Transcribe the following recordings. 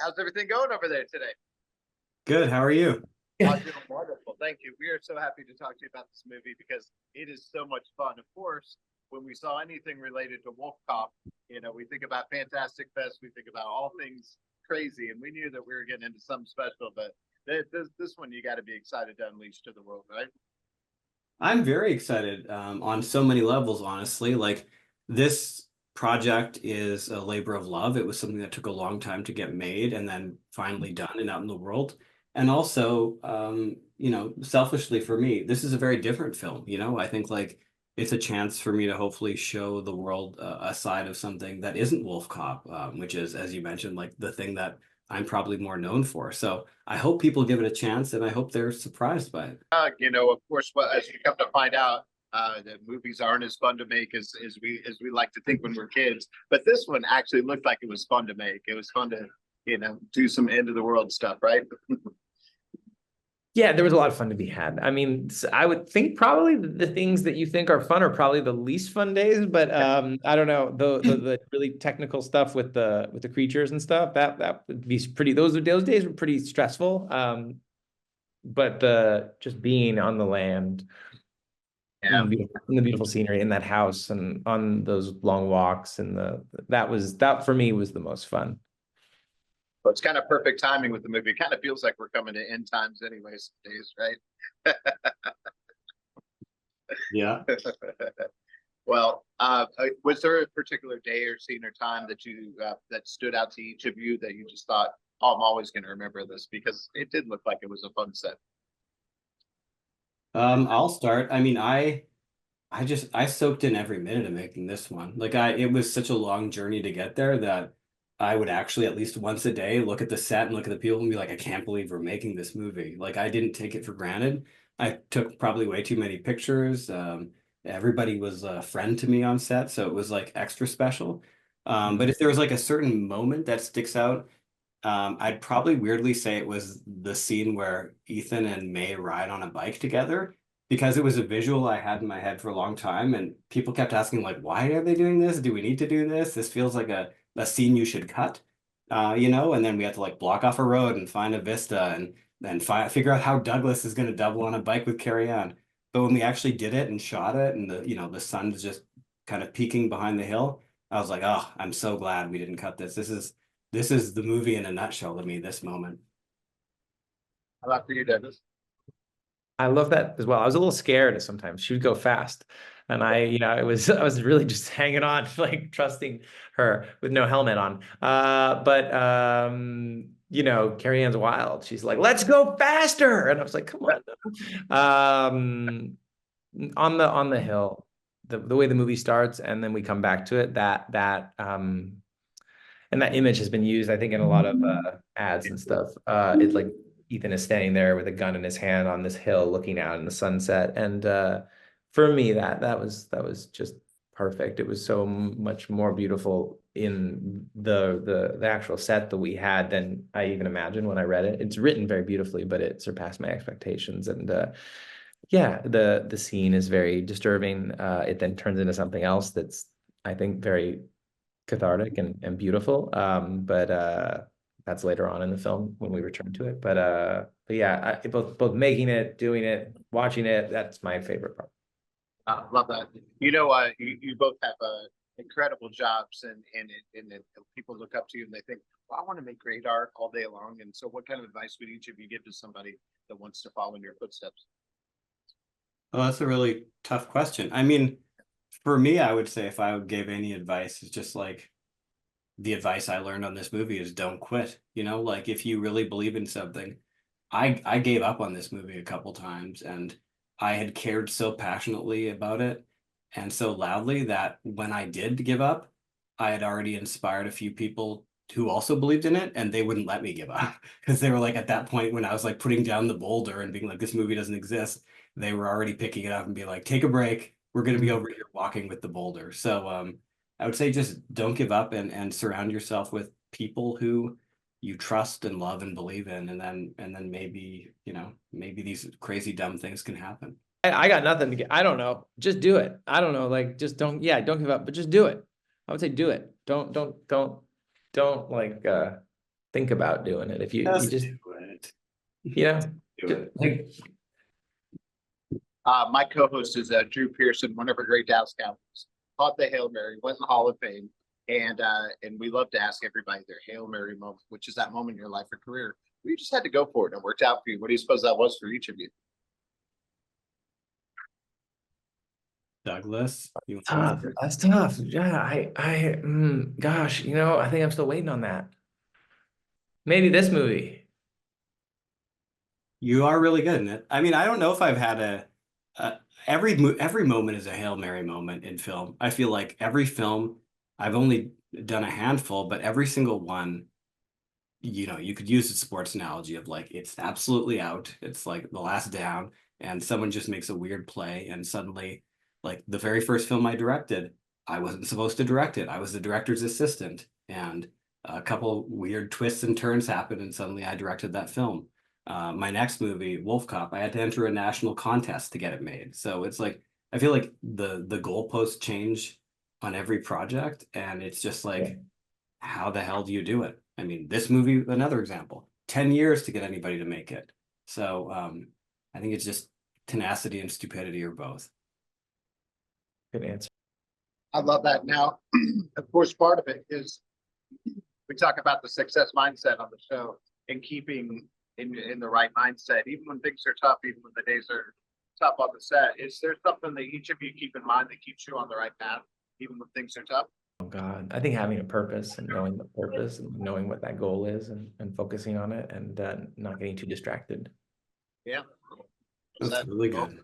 How's everything going over there today? Good. How are you? I'm doing wonderful. Thank you. We are so happy to talk to you about this movie because it is so much fun. Of course, when we saw anything related to Wolf Cop, we think about Fantastic Fest, we think about all things crazy, and we knew that we were getting into something special. But this one, you got to be excited to unleash to the world, right? I'm very excited on so many levels, honestly. Like this project is a labor of love. It was something that took a long time to get made and then finally done and out in the world. And also, selfishly for me, this is a very different film. I think like it's a chance for me to hopefully show the world a side of something that isn't Wolf Cop, which is, as you mentioned, like the thing that I'm probably more known for. So I hope people give it a chance and I hope they're surprised by it. Of course, well, as you come to find out, the movies aren't as fun to make as we like to think when we're kids. But this one actually looked like it was fun to make. It was fun to do some end of the world stuff, right? Yeah, there was a lot of fun to be had. I mean, I would think probably the things that you think are fun are probably the least fun days, but I don't know, the really technical stuff with the creatures and stuff, that would be pretty, those days were pretty stressful. But the just being on the land Yeah. in the beautiful scenery in that house and on those long walks and that for me was the most fun. But it's kind of perfect timing with the movie. It kind of feels like we're coming to end times anyway, some days, right? Yeah. Well, was there a particular day or scene or time that stood out to each of you that you just thought, oh, I'm always going to remember this because it did look like it was a fun set? I'll start. I mean, I soaked in every minute of making this one. It was such a long journey to get there that I would actually at least once a day look at the set and look at the people and be like, I can't believe we're making this movie. Like I didn't take it for granted. I took probably way too many pictures. Everybody was a friend to me on set, so it was like extra special. But if there was like a certain moment that sticks out, I'd probably weirdly say it was the scene where Ethan and May ride on a bike together because it was a visual I had in my head for a long time, and people kept asking like, why are they doing this? Do we need to do this? This feels like a scene you should cut, and then we had to like block off a road and find a vista and then figure out how Douglas is going to double on a bike with Carrie Ann. But when we actually did it and shot it and the sun is just kind of peeking behind the hill, I was like, oh, I'm so glad we didn't cut this. This is the movie in a nutshell to me, this moment. How about for you, Dennis? I love that as well. I was a little scared sometimes. She would go fast. And I was really just hanging on, like trusting her with no helmet on. But Carrie Ann's wild. She's like, let's go faster. And I was like, come on. On the hill, the way the movie starts, and then we come back to it, and that image has been used, I think, in a lot of ads and stuff. It's like Ethan is standing there with a gun in his hand on this hill looking out in the sunset. And for me, that was just perfect. It was so much more beautiful in the actual set that we had than I even imagined when I read it. It's written very beautifully, but it surpassed my expectations. And yeah, the scene is very disturbing. It then turns into something else that's, I think, very cathartic and beautiful. But that's later on in the film when we return to it. But yeah, both making it, doing it, watching it, that's my favorite part. Love that. You both have incredible jobs, and people look up to you and they think, well, I want to make great art all day long. And so, what kind of advice would each of you give to somebody that wants to follow in your footsteps? Oh, that's a really tough question. I mean, for me, I would say if I would give any advice, it's just like the advice I learned on this movie is don't quit. Like if you really believe in something, I gave up on this movie a couple times and I had cared so passionately about it and so loudly that when I did give up, I had already inspired a few people who also believed in it and they wouldn't let me give up because they were like at that point when I was like putting down the boulder and being like, this movie doesn't exist, they were already picking it up and be like, take a break. We're going to be over here walking with the boulder. So, I would say just don't give up and surround yourself with people who you trust and love and believe in, and then maybe these crazy dumb things can happen. I got nothing to get. I don't know. Just do it. I don't know. Like, just don't give up, but just do it. I would say do it. Don't like think about doing it. If you Just just, do it. you know, Do it. like, My co-host is Drew Pearson, one of our great Dallas Cowboys. Caught the Hail Mary, went in the Hall of Fame, and we love to ask everybody their Hail Mary moment, which is that moment in your life or career. We just had to go for it and it worked out for you. What do you suppose that was for each of you? Douglas, you want tough. to- That's tough. Yeah, gosh, you know, I think I'm still waiting on that. Maybe this movie. You are really good in it. I mean, I don't know if I've had every moment is a Hail Mary moment in film. I feel like every film, I've only done a handful, but every single one, you know, you could use the sports analogy of like it's absolutely out. It's like the last down, and someone just makes a weird play, and suddenly, like the very first film I directed, I wasn't supposed to direct it. I was the director's assistant, and a couple weird twists and turns happened, and suddenly I directed that film. My next movie, Wolf Cop, I had to enter a national contest to get it made. So it's like I feel like the goalposts change on every project, and it's just like how the hell do you do it? I mean, this movie, another example, 10 years to get anybody to make it. So I think it's just tenacity and stupidity or both. Good answer. I love that. Now, of course, part of it is we talk about the success mindset on the show and keeping in the right mindset, even when things are tough, even when the days are tough on the set. Is there something that each of you keep in mind that keeps you on the right path, even when things are tough? Oh God, I think having a purpose and knowing the purpose and knowing what that goal is and focusing on it and not getting too distracted. Yeah. That's really good.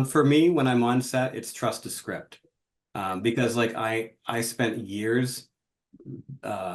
For me, when I'm on set, it's trust the script. Because like I spent years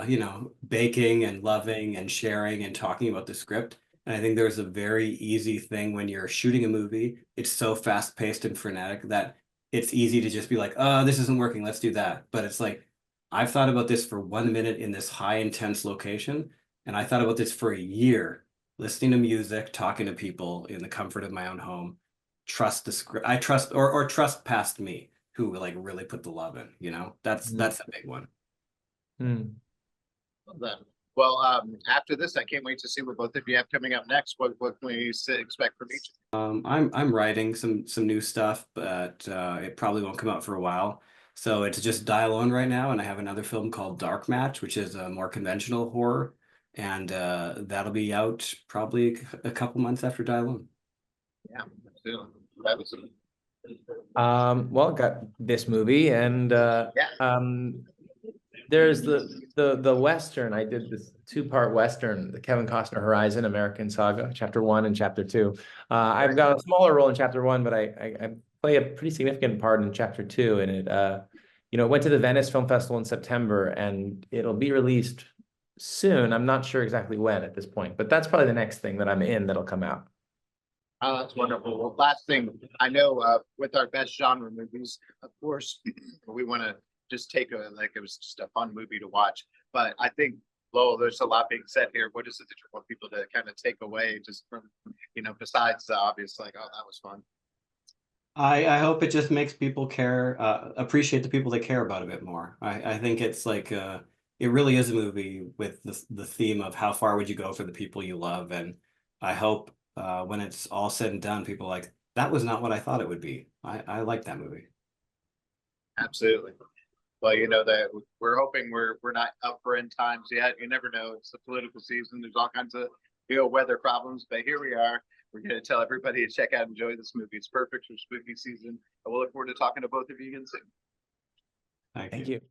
you know, baking and loving and sharing and talking about the script. And I think there's a very easy thing when you're shooting a movie, it's so fast paced and frenetic that it's easy to just be like, oh, this isn't working, let's do that. But it's like, I've thought about this for 1 minute in this high intense location. And I thought about this for a year, listening to music, talking to people in the comfort of my own home. Trust the script. I trust or trust past me who like really put the love in, you know? That's a big one. Mm. Love that. Well, after this, I can't wait to see what both of you have coming up next. What can we expect from each? I'm writing some new stuff, but it probably won't come out for a while. So it's just Die Alone right now, and I have another film called Dark Match, which is a more conventional horror, and that'll be out probably a couple months after Die Alone. Yeah, that was Well, got this movie and there's the Western. I did this 2-part Western, the Kevin Costner Horizon American Saga, Chapter 1 and Chapter 2. I've got a smaller role in Chapter 1, but I play a pretty significant part in Chapter 2, and it you know, went to the Venice Film Festival in September, and it'll be released soon. I'm not sure exactly when at this point, but that's probably the next thing that I'm in that'll come out. Oh, that's wonderful. Well, last thing, I know with our best genre movies, of course, we want to just take like it was just a fun movie to watch. But I think, Lowell, there's a lot being said here. What is it that you want people to kind of take away just from, you know, besides the obvious, like, oh, that was fun? I hope it just makes people care, appreciate the people they care about a bit more. I think it's like it really is a movie with the theme of how far would you go for the people you love, and I hope when it's all said and done, people are like that was not what I thought it would be. I like that movie. Absolutely. Well, you know that we're hoping we're not up for end times yet. You never know. It's the political season. There's all kinds of weather problems, but here we are. We're going to tell everybody to check out and enjoy this movie. It's perfect for spooky season. And we'll look forward to talking to both of you again soon. Thank Thank you. you.